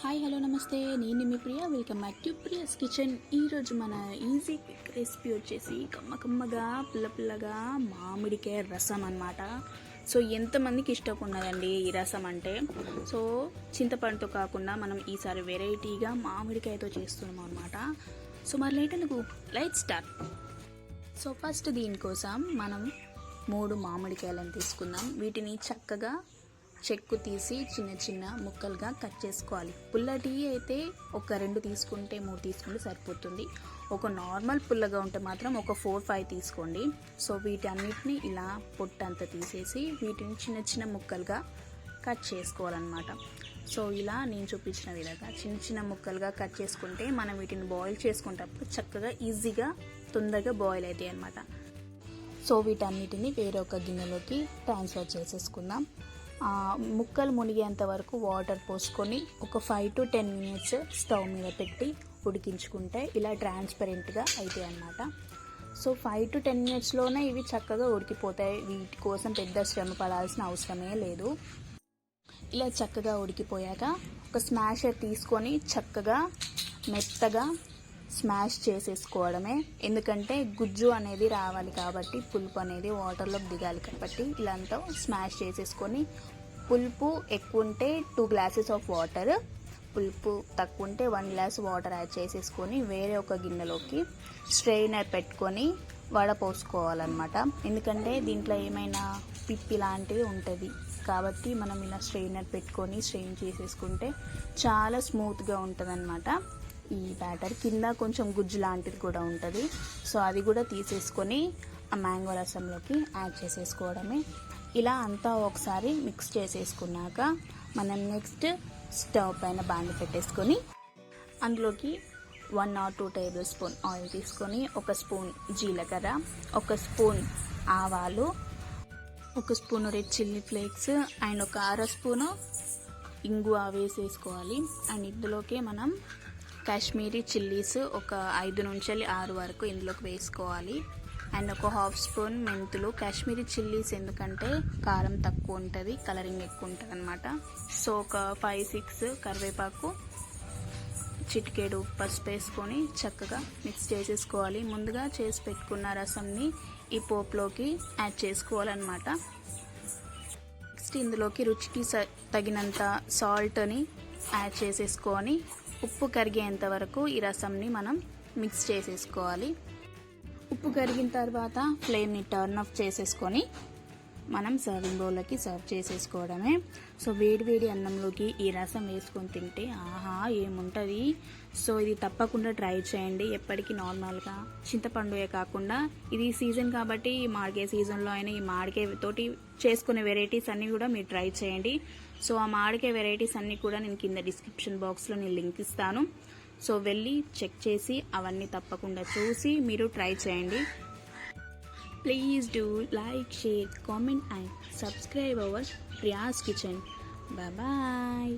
Hi hello నమస్తే, నేను మీ Priya. Welcome back to Priya's kitchen. ఈరోజు మన ఈజీ క్విక్ రెసిపీ వచ్చేసి కమ్మగా పుల్లగా మామిడికాయ రసం అన్నమాట. సో ఎంతమందికి ఇష్టం ఉన్నదండి ఈ రసం అంటే. సో చింతపండుతో కాకుండా మనం ఈసారి వెరైటీగా మామిడికాయతో చేస్తున్నాం అనమాట. సో మరి లైట్ స్టార్ట్. సో ఫస్ట్ దీనికోసం మనం 3 మామిడికాయలను తీసుకుందాం. వీటిని చక్కగా చెక్కు తీసి చిన్న ముక్కలుగా కట్ చేసుకోవాలి. పుల్లటి అయితే ఒక 2 తీసుకుంటే 3 తీసుకుంటే సరిపోతుంది. ఒక నార్మల్ పుల్లగా ఉంటే మాత్రం ఒక 4-5 తీసుకోండి. సో వీటన్నిటిని ఇలా పొట్టంతా తీసేసి వీటిని చిన్న ముక్కలుగా కట్ చేసుకోవాలన్నమాట. సో ఇలా నేను చూపించిన విధంగా చిన్న ముక్కలుగా కట్ చేసుకుంటే మనం వీటిని బాయిల్ చేసుకునేటప్పుడు చక్కగా ఈజీగా తొందరగా బాయిల్ అవుతాయి అన్నమాట. సో వీటన్నిటిని వేరే ఒక గిన్నెలోకి ట్రాన్స్ఫర్ చేసేసుకుందాం. ముక్కలు మునిగేంత వరకు వాటర్ పోసుకొని ఒక 5 to 10 minutes స్టవ్ మీద పెట్టి ఉడికించుకుంటే ఇలా ట్రాన్స్పరెంట్గా అవుతాయి అన్నమాట. సో 5 to 10 minutesలోనే ఇవి చక్కగా ఉడికిపోతాయి. వీటి కోసం పెద్ద శ్రమ పడాల్సిన అవసరమే లేదు. ఇలా చక్కగా ఉడికిపోయాక ఒక స్మాషర్ తీసుకొని చక్కగా మెత్తగా స్మాష్ చేసేసుకోవడమే. ఎందుకంటే గుజ్జు అనేది రావాలి కాబట్టి, పులుపు అనేది వాటర్లోకి దిగాలి కాబట్టి ఇలా అంతా స్మాష్ చేసేసుకొని, పులుపు ఎక్కువ ఉంటే 2 glasses ఆఫ్ వాటర్, పులుపు తక్కువ ఉంటే 1 glass వాటర్ యాడ్ చేసేసుకొని వేరే ఒక గిన్నెలోకి స్ట్రెయినర్ పెట్టుకొని వడపోసుకోవాలన్నమాట. ఎందుకంటే దీంట్లో ఏమైనా పిప్పి లాంటివి ఉంటుంది కాబట్టి మనం ఇలా స్ట్రెయినర్ పెట్టుకొని స్ట్రెయిన్ చేసేసుకుంటే చాలా స్మూత్గా ఉంటుంది అన్నమాట. ఈ బ్యాటర్ కింద కొంచెం గుజ్జు లాంటిది కూడా ఉంటుంది. సో అది కూడా తీసేసుకొని ఆ మ్యాంగో రసంలోకి యాడ్ చేసేసుకోవడమే. ఇలా అంతా ఒకసారి మిక్స్ చేసేసుకున్నాక మనం నెక్స్ట్ స్టవ్ పైన బాండి పెట్టేసుకొని అందులోకి 1 or 2 tablespoon ఆయిల్ తీసుకొని, 1 స్పూన్ జీలకర్ర, 1 స్పూన్ ఆవాలు, 1 spoon red chilli flakes and 1 అర స్పూను ఇంగువ వేసేసుకోవాలి. అండ్ ఇందులోకి మనం కాశ్మీరీ చిల్లీస్ ఒక 5 నుంచి 6 వరకు ఇందులోకి వేసుకోవాలి. అండ్ 1/2 స్పూన్ మెంతులు. కాశ్మీరీ చిల్లీస్ ఎందుకంటే కారం తక్కువ ఉంటుంది, కలరింగ్ ఎక్కువ ఉంటుంది అనమాట. సో ఒక 5-6 కరివేపాకు, చిటికేడు పసుపు వేసుకొని చక్కగా మిక్స్ చేసేసుకోవాలి. ముందుగా చేసి పెట్టుకున్న రసంని ఈ పోపులోకి యాడ్ చేసుకోవాలన్నమాట. నెక్స్ట్ ఇందులోకి రుచికి తగినంత సాల్ట్ని యాడ్ చేసేసుకొని ఉప్పు కరిగేంత వరకు ఈ రసంని మనం మిక్స్ చేసేసుకోవాలి. ఉప్పు కరిగిన తర్వాత ఫ్లేమ్ని టర్న్ ఆఫ్ చేసేసుకొని మనం సర్వింగ్ బౌల్లోకి సర్వ్ చేసేసుకోవడమే. సో వేడి అన్నంలోకి ఈ రసం వేసుకొని తింటే ఆహా ఏముంటుంది. సో ఇది తప్పకుండా ట్రై చేయండి. ఎప్పటికీ నార్మల్గా చింతపండుయే కాకుండా ఇది సీజన్ కాబట్టి ఈ మామిడికాయ సీజన్లో అయినా ఈ మామిడికాయ తోటి చేసుకునే వెరైటీస్ అన్నీ కూడా మీరు ట్రై చేయండి. సో ఆ మామిడికాయ వెరైటీస్ అన్నీ కూడా నేను కింద డిస్క్రిప్షన్ బాక్స్లో నేను లింక్ ఇస్తాను. సో వెళ్ళి చెక్ చేసి అవన్నీ తప్పకుండా చూసి మీరు ట్రై చేయండి. Please do like, share, comment and subscribe our Priya's Kitchen. Bye bye.